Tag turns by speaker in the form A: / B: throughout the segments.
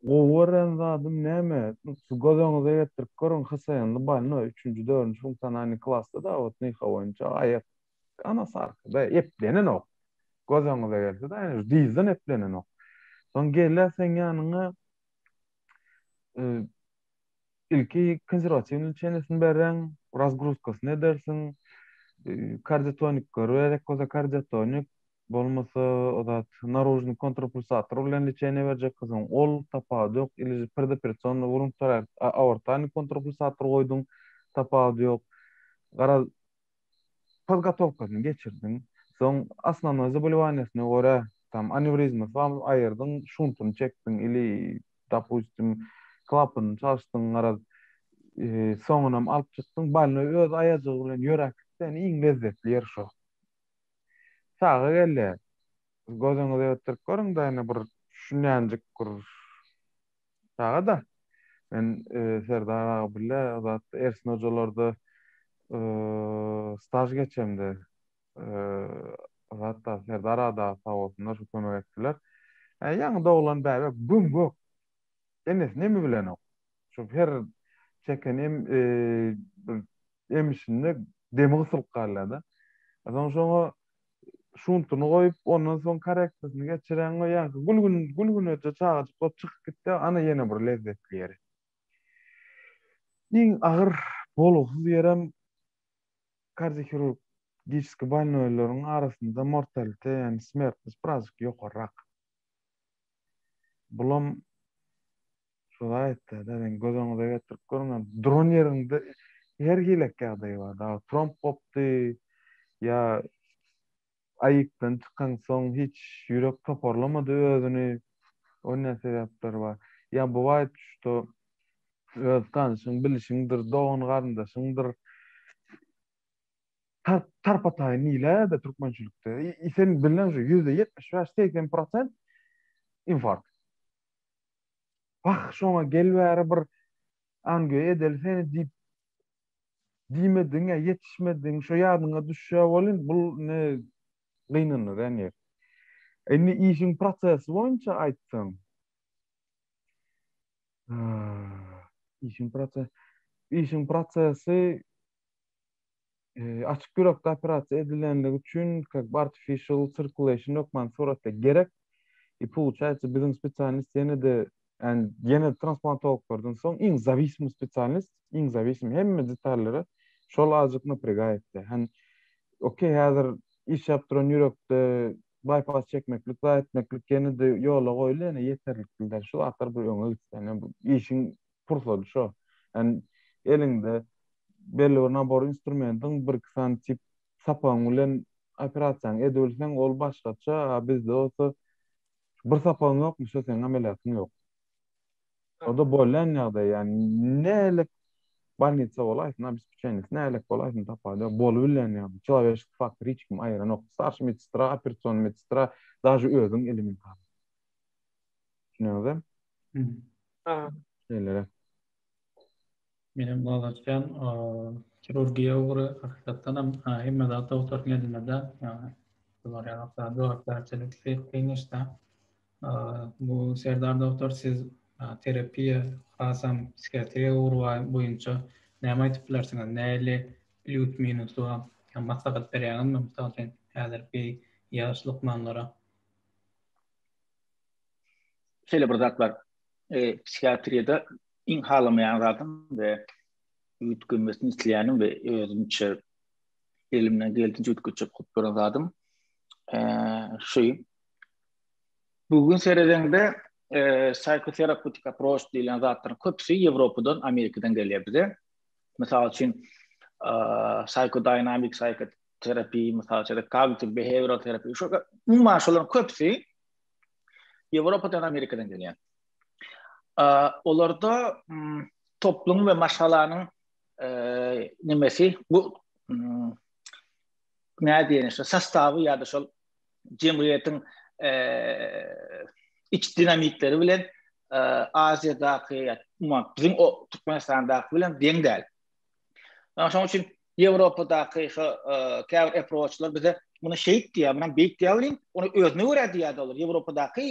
A: Gowaran zadım näme? Şu gözüňize getirip görün hysaýandy balny 3-nji 4-nji funksionalny klassda da otny hawaynça aýak ana sarkda eplenen ok. Gözüňize gelse de diýizden eplenen ok. Soň gelýär sen ýanyňa ilki konserwasiýon çenesini beren, razgruskasyny edersiň, kardiotonik görerek koza kardiotonik bolmasa o zat narужный kontrapulsator bilen çene berjek kızın ol tapady ýok ili perdeperson urun tarar aortany kontrapulsator goýdun tapady ýok gara podgotовкаsyny geçirdin soň основной заболеваниясына görä tam anevrizma tam aýyrdyň şuntuny çekdiň ili допустим klapyny çalşdyň gara soňunam alyp çykdyň balny öz aýajagy bilen ýörekden iň lezzetli yer şo. Sağa gelýär. Gözüňize ötürüp görüň da ýene bir şunyanjyk bir sağa da men Serdar ağa bile zat Ersin hojalarda staj geçemdi. Hatta Serdar ağa da sağ olsunlar şu kömek etdiler. Ýa-ni doglan bäbe güm gök. Enes nemi bilen ok. Şu her çeken emişinde demi gysılıp galýar. Soň şoňa şuntuny goýup ondan soň karakterini geçiren ýa gülgün öte çagaçyp bolup çykyp gitdi ana ýene bir lezzetli ýeri. Iň agyr boluksuz ýerem kardiochirurgический больноýlaryň arasynda mortalite ýani smертность birazjyk ýokarrak. Bulam şoňa aýtdy da men gözüňize getirip görüňem dron ýerinde her hilek ýagdaý bar. Da tromp bopdy ýa ayıktan çıkan soň hiç ýürek toparlamady özüni oňa sebäpler bar. Ya bu wagt şu öz kanyşyň bilişiňdir, dogan garyndaşyňdyr. Tarpataýyn ýyla da türkmençilikde. Sen bilen şu %75-80% infarkt. Bak şoňa gelbäri bir angy edel seni diýmediň ýa ýetişmediň şo ýadyňa düşýär bolyn bul ne gynanýar ýani. Indi işin prosesi boýunça aýtsam. İşin prosesi açyk ýürekde operasiýa edilenligi üçin artificial circulation ökmen suratda gerek. Получается bizim spesialist ýene transplantologlardan soň iň зависимый spesialist, iň зависимый hemme detallary şol azık напрягает. Hani okey häzir iş yapdyran ýürekde bypass çekmeklik, etmeklik ýene de ýola goýuly ýene ýeterlik bildir. Şu atar bir öňe gitsen bu işin pursady şo. Yani elinde belli bir nabor instrumentin bir kısan tip sapan bilen operasiýa edilsen ol başgaça bizde olsa bir sapan ýokmy şo sen ameliýatyň ýok. O da bolan ýagdaý yani nälik больница bolaýsa biz biçenis nälik bolaýsa tapady bolup bilen ýagdaý. Человеческий фактор hiç kim aýyran ok. Starşy medistra, operasion medistra daşy özüň elimin bar. Şuňa Şeýlere.
B: Benim bazıcan kirurgiya uğru hakikaten hemme zat doktor gelmeden bunlar yanakta doktorçılık feyinişte bu Serdar doktor siz terapiya hasam psikiyatriya uğru boyunca näme aýtyp bilersiňiz? Näle plus minusu maslahat berýärmi? Mutlaka häzir bir ýaşlyk manlara.
C: Şeýle bir zat bar. Psikiyatriyada iň halamaýan zatym we üýtgenmesini isleýänim we özümçe elimden geldiňçe üýtgeçip gutbaran zatym. Şu bugün seredende psychotherapeutic approach diýilen zatlaryň köpüsi Ýewropadan, Amerikadan gelýär bize. Mesela üçin psychodynamic psychotherapy, mesela cognitive behavioral therapy, şu umma şolaryň köpüsi Ýewropadan, Amerikadan gelýär. Olarda toplum ve maşalanyň nemesi bu näde diýenler sastavy ýa-da şol jemgyýetiň iç dinamikleri bilen Aziýadaky bizim o Türkmenistandaky bilen deň däl. Şoň üçin Ýewropadaky şu käbir approachlar bize muny şeýit diýär, muny beýik diýär, onu özüne görä diýär dolar. Ýewropadaky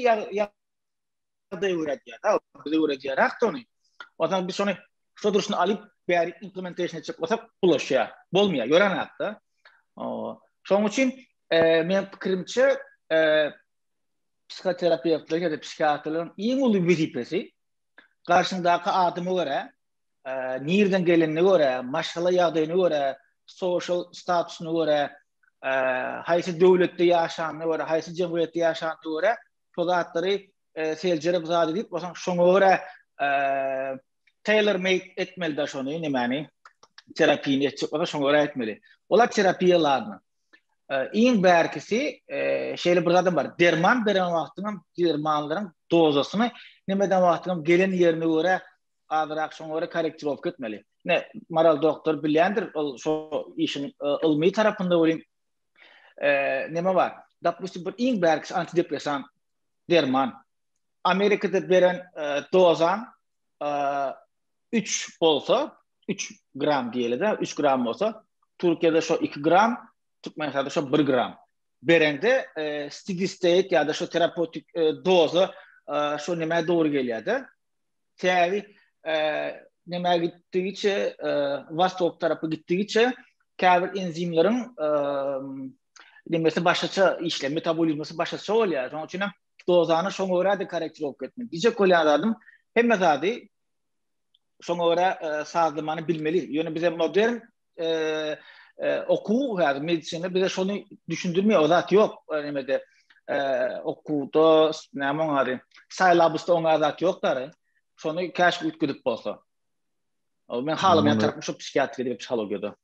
C: da öğretiyor da bize öğretiyor onu. O zaman biz onu şu duruşunu alıp bir implementation edecek olsak bulaşıyor. Bolmuyor. Gören hatta. Şunun için men fikrimçe psikoterapiyatlar ya da psikiyatrların en ulu vazifesi karşındaki adamı göre nereden gelenine göre, maşala yağdığına göre, social statusuna göre, haysi devlette yaşanına göre, haysi cemiyette yaşanına göre çoğatları seyircilere zat edip, o zaman şuna göre tailor-made etmeli de şunu, yani terapiyini edecek, o da şuna göre etmeli. Ola terapiyalarını. En berkisi şeyle bir adam var. Derman veren vaxtının dermanların dozasını nemeden vaxtının gelen yerine göre adırak şuna göre korrektirovka etmeli. Ne moral doktor bilendir şu işin ilmi tarafında olayım. Neme var? Допустим, bir en berkisi antidepresan derman. Amerika'da veren dozan 3 olsa 3 gram diyelim de 3 gram olsa Türkiye'de şu 2 gram Türkmenistan'da şu 1 gram. Berende steady state ya da şu terapötik dozu şu nemeye doğru geliyordu. Tabi nemeye gittiği için vastok tarafı gittiği için kabir enzimlerin nemesi başlaça işlem, metabolizması başlaça oluyor. Onun için dozanı şuna göre de karakterik etmek. Diyecek olan adam hem de şuna göre sağlamanı bilmeli. Yani bize modern oku yani medisinde bize şunu düşündürmüyor. O zat yok. Yani okuda ne var? Syllabus'ta ona zat yok da. Şunu kaç ütküdük bolsa. Ben halıma tarafmış o psikiyatri ve psikologiyada.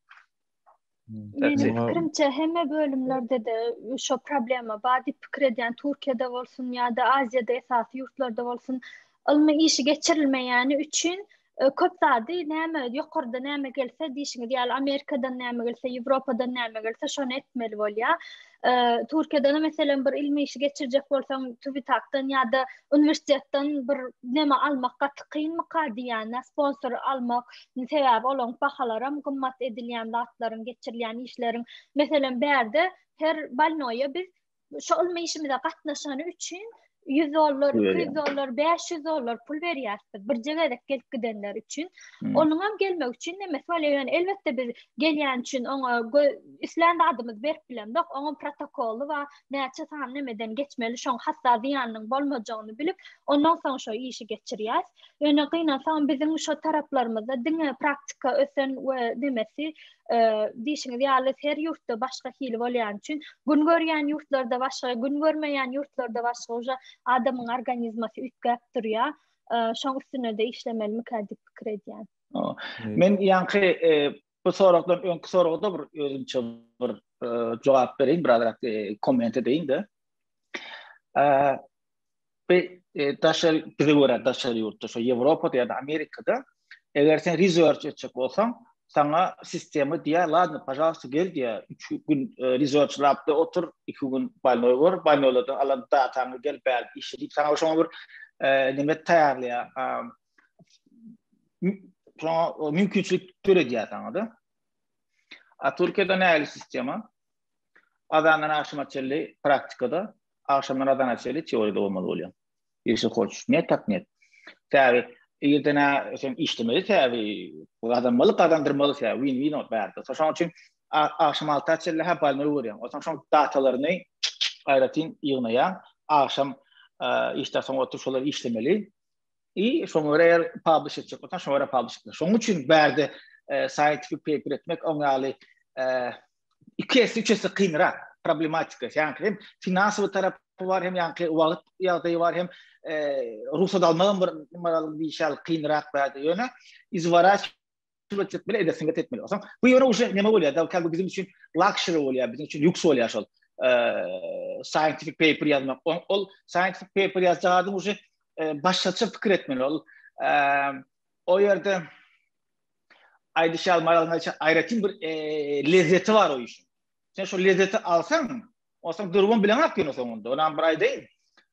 D: Benim fikrimce hemme bölümlerde de şu problema badi fikir eden Türkiye'de olsun ya da Asya'da esas yurtlarda olsun ilmi işi geçirilmeyeni için köp zadi näme ýokarda näme gelse diýişiňiz ýaly Amerikadan näme gelse Ýewropadan näme gelse şonu etmeli bolýar. Türkiýede meselem bir ilmi işi geçirjek bolsaň TÜBİTAKdan ýa-da universitetden bir näme almakga kynmy diýýän sponsor almak sebäbi olan bahalaram gymmat edilýän zatlaryň geçirilýän işleriň meselem berde her balnoýa biz şu ilmi işimize gatnaşany üçün $100, $200, $500 pul berýärsiz. Bir jegede gelip gidenler üçün. Onuň hem gelmek üçün näme söýleýän elbetde biz gelýän üçün oňa isländi adymyz berip bilemdik. Oňa protokolu we näçe san nemeden geçmeli şoň hassasiýanyň bolmajagyny bilip, ondan soň şo işi geçirýäs. Ýöne gynasam bizim şo taraplarymyzda diňe praktika ösen we demesi diýişiňiz ýaly her ýurtda başga hili bolýan üçün gün görýän ýurtlarda başga, gün görmeýän ýurtlarda başga adamın organizması ütkep durýar. Şoň üstüne de işlemeli mükadip pikir edýän.
C: Men ýa-ni bu sorakdan öňki soragda bir özümçe bir jogap bereyim, birazrak komment edeyim de. Bize göre daşary ýurtda, şu Ýewropada ýa-da Amerikada eger sen research etjek bolsaň, sana sistemi diýär, ladny, пожалуйста, gel diýär. 3 gün research labda otur, 2 gün balnoy gör, balnoylardan alan datany gel bäl işleyip sana şoňa bir nime taýýarlaýar. Şoňa mümkinçilik töredýär sana da. Türkiýede näli sistema? Adandan akşama çelli praktikada, akşamdan adana çelli teoride bolmaly bolýar. Ýeşil hoç, net tak net. Tabi ýerdene sen işlemeli tabi adammaly kazandyrmaly tabi win-win ot bärde. Şoň üçin akşam alta çelle hep balny görýän. O şoň datalaryny aýratyn ýygnaýan, akşam iştasyň otur şolar işlemeli. Şoň göre publish etjek bolsa şoň göre publish etmeli. Şoň üçin bärde scientific paper etmek oňaly 2-3 kynra problematika. Yani hem finansiýa tarapy var, hem ýa-ni wagt ýagdaýy var, hem ruhsat almadan bir şal kynrak bärde ýöne izvaraç etmeli, edesinget etmeli. Osan bu ýöne uşa näme bolýar? Da bizim üçin luxury bolýar, bizim üçin lüks bolýar şol. Scientific paper ýazmak. Ol scientific paper ýazjagym uşa başlaça pikir etmeli. Ol o ýerde aýdyşal maralyňa aýratyn bir lezzeti var o işin. Sen şu lezzeti alsan, osan durgun bilen akyn o sonunda. Onan bir aýdaýyn.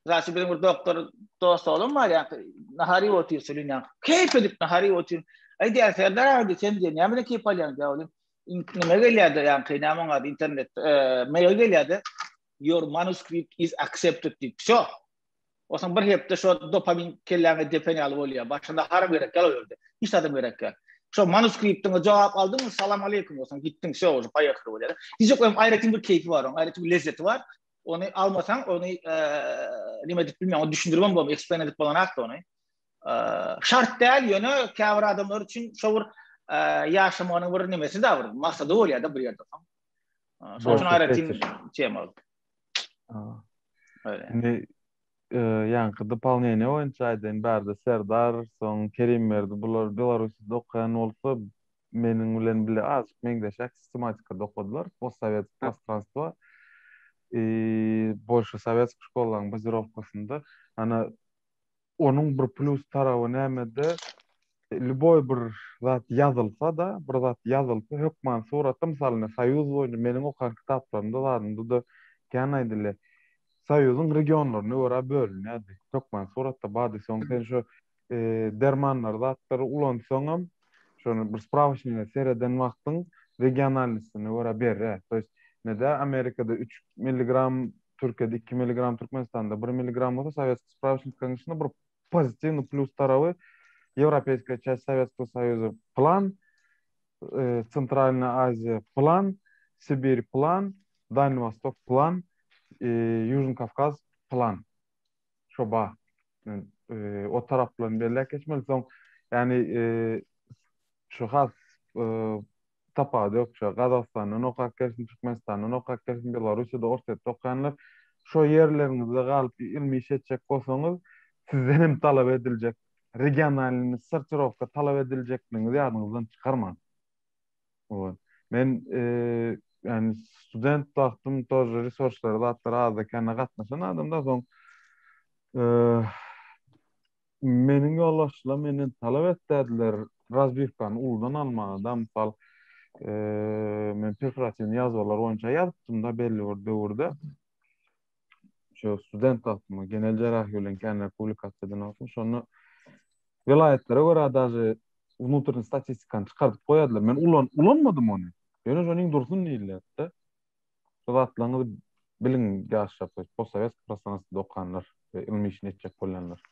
C: Zaten benim bir doktor dost oğlum var ya, nahari otur söylüyor. Keyif edip nahari otur. Ay diğer seyirler sen diye ne yapayım keyif alıyorum ya oğlum. Ne geliyordu yani kıynamam var internet mail geliyordu. Your manuscript is accepted. So Osan bir hepde şu dopamin kelläme depeni alıp bolýar. Başında haram gerek gelýärdi. Hiç adam gerek yok. Şu manuskriptini cevap aldın mı? Salam aleyküm olsan gittin şu olur ayakta bolýar. Hiç yok ayrıca bir keyfi var, ayrıca bir lezzeti var. Onu almasan onu nime dip bilmiyorum, onu düşündürmem bu, explain edip bolanak onu. Şart değil yönü käbir adamlar için şowur yaşamanın bir nimesi de var. Maksadı bolýar da bir ýerde. Şoň üçin aýratyn tema. Öyle.
A: Şimdi yankı doполнение oýunçaýdan bärde Serdar, soň Kerim berdi. Bular Belarusda okayan bolsa meniň bilen bile azık meňdeşik sistematika dokudylar. Postsovet prostranstva bolşa sovetsk şkolaň bazirovkasynda ana onun bir plus tarawy nämede любой bir zat yazılsa da bir zat yazılsa hökman suratda misalyna Soýuz boýunça meniň okan kitaplarymda da kän aýdylar. Soýuzyň regionlaryna görä bölünýärdi. Hökman suratda bady soň sen şu dermanlar zatlary ulansaňam şonu bir spravочник sereden wagtyň regionalistini görä berer. Toýst nede Amerikada 3 mg, Türkiýede 2 mg, Türkmenistanda 1 mg bolsa Soветский справочниктин içinde bir позитивный плюс таравы Европейская часть Советского Союза план, Центральная Азия план, Сибирь план, Дальний Восток план, Южный Кавкaz plan. Şoba. O taraflarını belirlek geçmeli. Son, yani şu has tapadı yok. Kazakistan'ın, Okakkersin, Türkmenistan'ın, Okakkersin, Belarusya'da ortaya tokayanlar şu yerlerinizde kalıp ilmi iş edecek olsanız sizden hem talep edilecek regionalini sırtırofka talep edilecekliğinizi yadınızdan çıkarman. Men yani student tahtım тоже resursları da atlar ağızda kendine katmasın adımda soň menin yollaşla menin talep etdiler razbivkan uldan almada misal men perfeksion yazılar boýunça ýazdypdym da belli bir döwürde şu student tahtymı genel jarah ýölen kendine publikasiýadan aldım şonu vilayetlere görä dazy внутренний statistikany çykardyp goýadylar men ulanmadym onu. Ýöne şonuň dursun diýilýär. Şoňatlaňy bilin ýaşap, postsovet prostranstwda okanlar, ilmi işini etjek bolanlar.